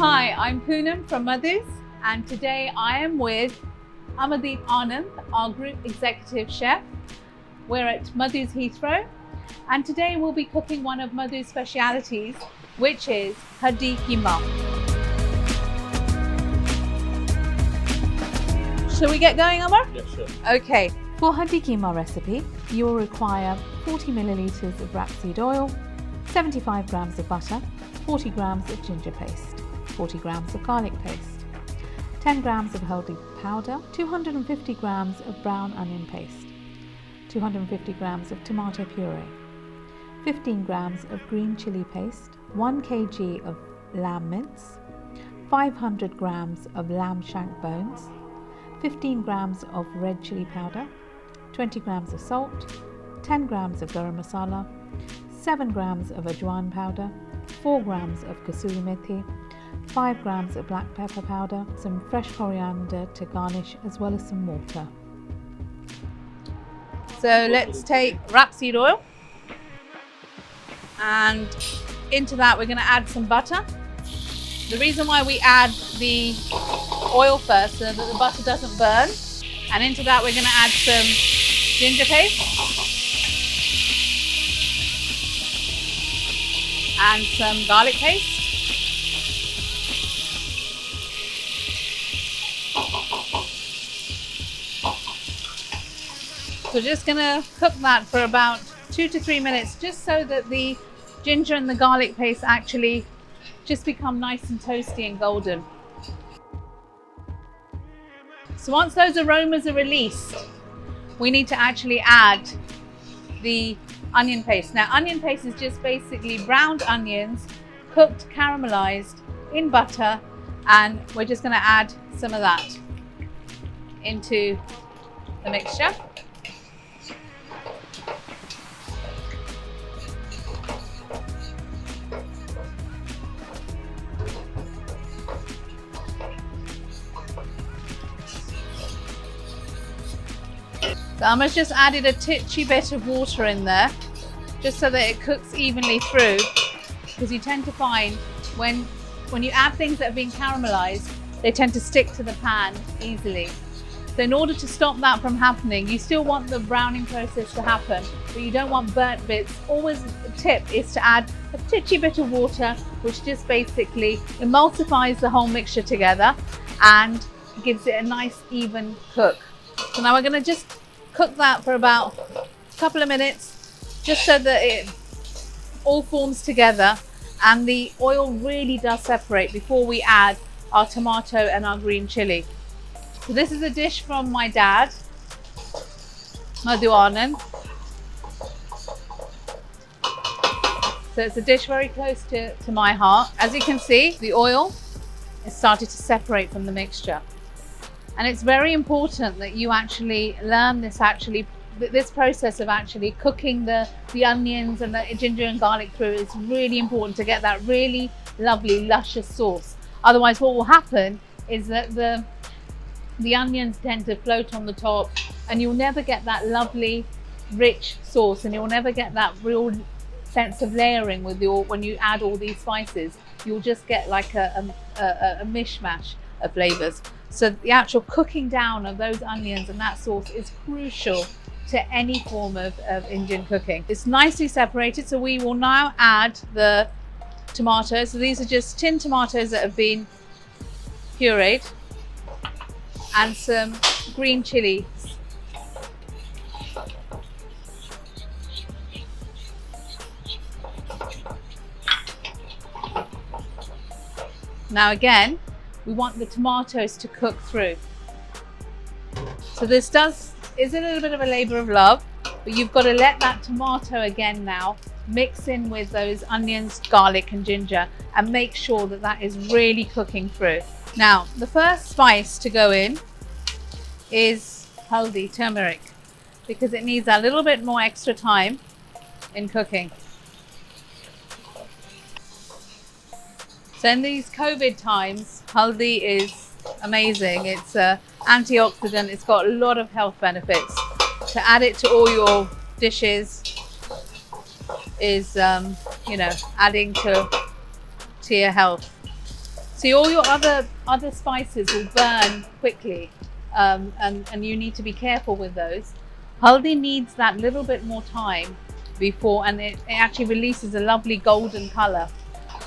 Hi, I'm Poonam from MADHU'S, and today I am with Amardeep Anand, our Group Executive Chef. We're at MADHU'S Heathrow, and today we'll be cooking one of MADHU'S specialities, which is Haddi Keema. Shall we get going, Amar? Yes, sure. Okay. For Haddi Keema recipe, you will require 40 millilitres of rapeseed oil, 75 grams of butter, 40 grams of ginger paste, 40 grams of garlic paste, 10 grams of Haldi powder, 250 grams of brown onion paste, 250 grams of tomato puree, 15 grams of green chilli paste, 1 kg of lamb mince, 500 grams of lamb shank bones, 15 grams of red chilli powder, 20 grams of salt, 10 grams of garam masala, 7 grams of Ajwain powder, 4 grams of Katsuri Methi, 5 grams of black pepper powder, some fresh coriander to garnish, as well as some water. So let's take rapeseed oil, and into that we're going to add some butter. The reason why we add the oil first so that the butter doesn't burn, and into that we're going to add some ginger paste and some garlic paste. So we're just going to cook that for about 2 to 3 minutes, just so that the ginger and the garlic paste actually just become nice and toasty and golden. So once those aromas are released, we need to actually add the onion paste. Now, onion paste is just basically browned onions, cooked, caramelized in butter, and we're just going to add some of that into the mixture. So Amma's just added a titchy bit of water in there, just so that it cooks evenly through, because you tend to find when you add things that have been caramelized, they tend to stick to the pan easily. So in order to stop that from happening, you still want the browning process to happen, but you don't want burnt bits. Always a tip is to add a titchy bit of water, which just basically emulsifies the whole mixture together and gives it a nice even cook. So now we're going to just cook that for about a couple of minutes, just so that it all forms together and the oil really does separate before we add our tomato and our green chilli. So this is a dish from my dad, Madhu Anand. So it's a dish very close to my heart. As you can see, the oil is started to separate from the mixture. And it's very important that you actually learn this process of actually cooking the onions and the ginger and garlic through. It's really important to get that really lovely, luscious sauce. Otherwise, what will happen is that the onions tend to float on the top, and you'll never get that lovely, rich sauce, and you'll never get that real sense of layering with when you add all these spices. You'll just get like a mishmash of flavors. So the actual cooking down of those onions and that sauce is crucial to any form of Indian cooking. It's nicely separated, so we will now add the tomatoes. So these are just tinned tomatoes that have been pureed, and some green chilies. Now again, we want the tomatoes to cook through. So this is a little bit of a labor of love, but you've got to let that tomato again now mix in with those onions, garlic and ginger, and make sure that that is really cooking through. Now, the first spice to go in is Haldi, turmeric, because it needs a little bit more extra time in cooking. So in these COVID times, Haldi is amazing. It's an antioxidant. It's got a lot of health benefits. To add it to all your dishes is, adding to your health. See, all your other spices will burn quickly, and you need to be careful with those. Haldi needs that little bit more time before, and it actually releases a lovely golden color.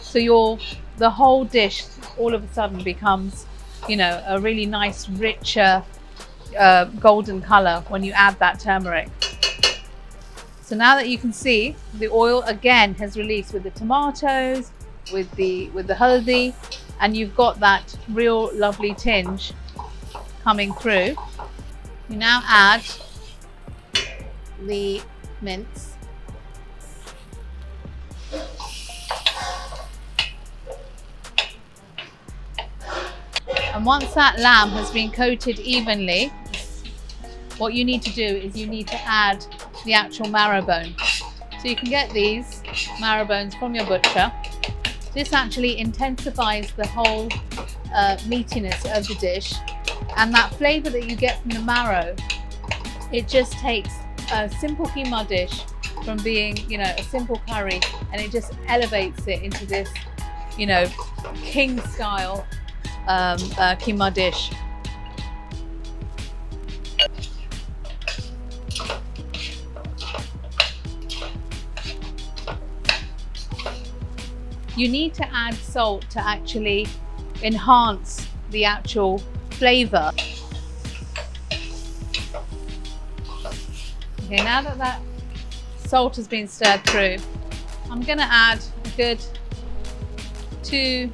So the whole dish all of a sudden becomes, you know, a really nice, richer golden color when you add that turmeric. So now that you can see, the oil again has released with the tomatoes, with the haldi, and you've got that real lovely tinge coming through. You now add the mince. And once that lamb has been coated evenly, what you need to do is you need to add the actual marrow bone. So you can get these marrow bones from your butcher. This actually intensifies the whole meatiness of the dish, and that flavor that you get from the marrow, it just takes a simple keema dish from being, you know, a simple curry, and it just elevates it into this, you know, king style keema dish. You need to add salt to actually enhance the actual flavor. Okay, now that that salt has been stirred through, I'm going to add a good 2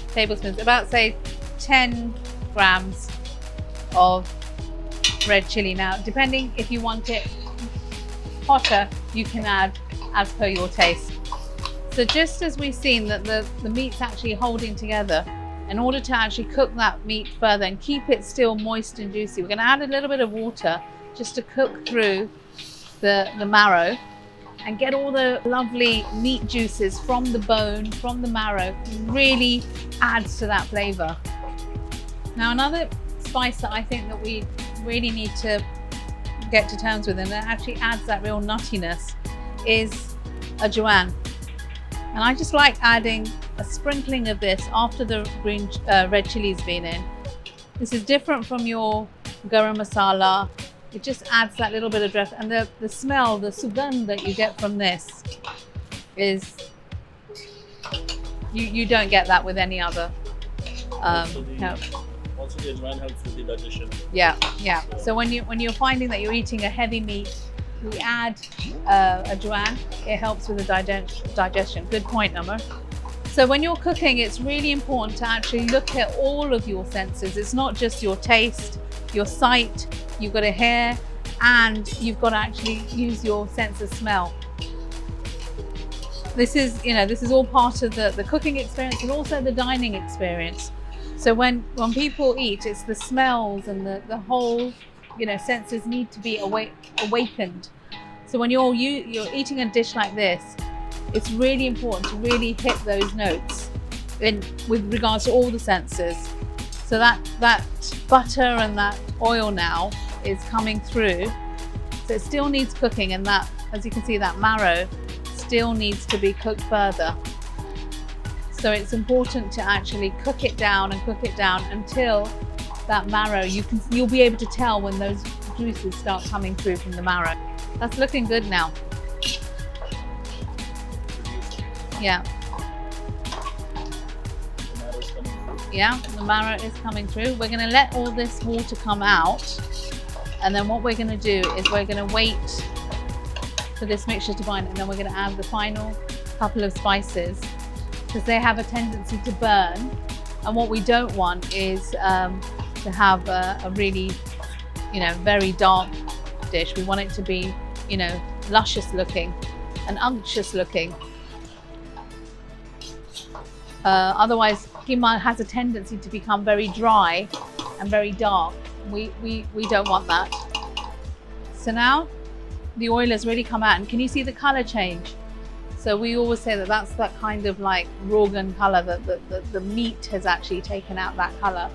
tablespoons, about say 10 grams of red chilli. Now, depending if you want it hotter, you can add as per your taste. So just as we've seen that the meat's actually holding together, in order to actually cook that meat further and keep it still moist and juicy, we're going to add a little bit of water just to cook through the marrow and get all the lovely meat juices from the bone, from the marrow. Really adds to that flavor. Now, another spice that I think that we really need to get to terms with, and that actually adds that real nuttiness, is Ajwain. And I just like adding a sprinkling of this after the red chili's been in. This is different from your garam masala. It just adds that little bit of depth, and the smell, the sugandh that you get from this is, you don't get that with any other help. Also the Ajwain helps with the digestion. Yeah. So when you're finding that you're eating a heavy meat, we add Ajwain. It helps with the digestion. Good point, Amar. So when you're cooking, it's really important to actually look at all of your senses. It's not just your taste, your sight, you've got to hear, and you've got to actually use your sense of smell. This is, you know, this is all part of the cooking experience and also the dining experience. So when people eat, it's the smells and the whole, you know, senses need to be awakened. So when you're eating a dish like this, it's really important to really hit those notes with regards to all the senses. So that butter and that oil now is coming through. So it still needs cooking, and that, as you can see, that marrow still needs to be cooked further. So it's important to actually cook it down until that marrow, you'll be able to tell when those juices start coming through from the marrow. That's looking good now. Yeah. Yeah, the marrow is coming through. We're going to let all this water come out, and then what we're going to do is we're going to wait for this mixture to bind, and then we're going to add the final couple of spices, because they have a tendency to burn, and what we don't want is to have a really, you know, very dark dish. We want it to be, you know, luscious looking and unctuous looking. Otherwise, keema has a tendency to become very dry and very dark. We don't want that. So now the oil has really come out, and can you see the color change? So we always say that that's that kind of like rogan color, that the meat has actually taken out that color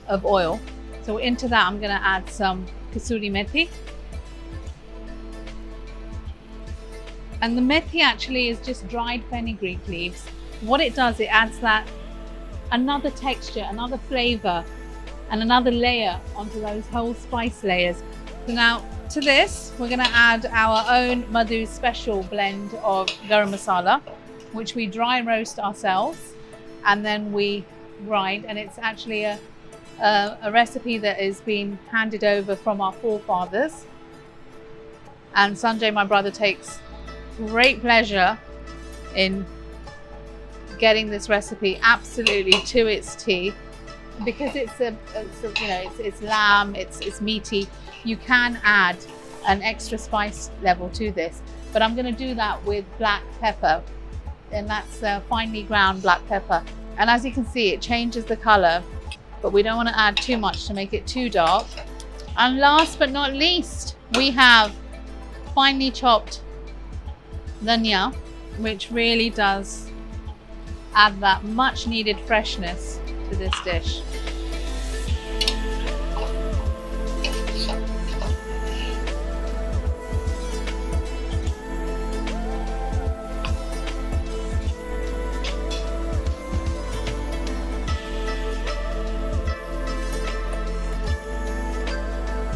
of oil. So into that, I'm going to add some Katsuri Methi. And the Methi actually is just dried fenugreek leaves. what it does, it adds that another texture, another flavor, and another layer onto those whole spice layers. So now to this, we're going to add our own MADHU'S special blend of garam masala, which we dry roast ourselves and then we grind. And it's actually a recipe that is being handed over from our forefathers. And Sanjay, my brother, takes great pleasure in getting this recipe absolutely to its T, because it's lamb, it's meaty. You can add an extra spice level to this, but I'm going to do that with black pepper, and that's finely ground black pepper. And as you can see, it changes the color, but we don't want to add too much to make it too dark. And last but not least, we have finely chopped dhania, which really does add that much needed freshness to this dish.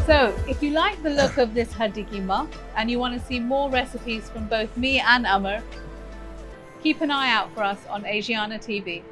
So if you like the look of this Haddi Keema and you want to see more recipes from both me and Amr, keep an eye out for us on ASIANA TV.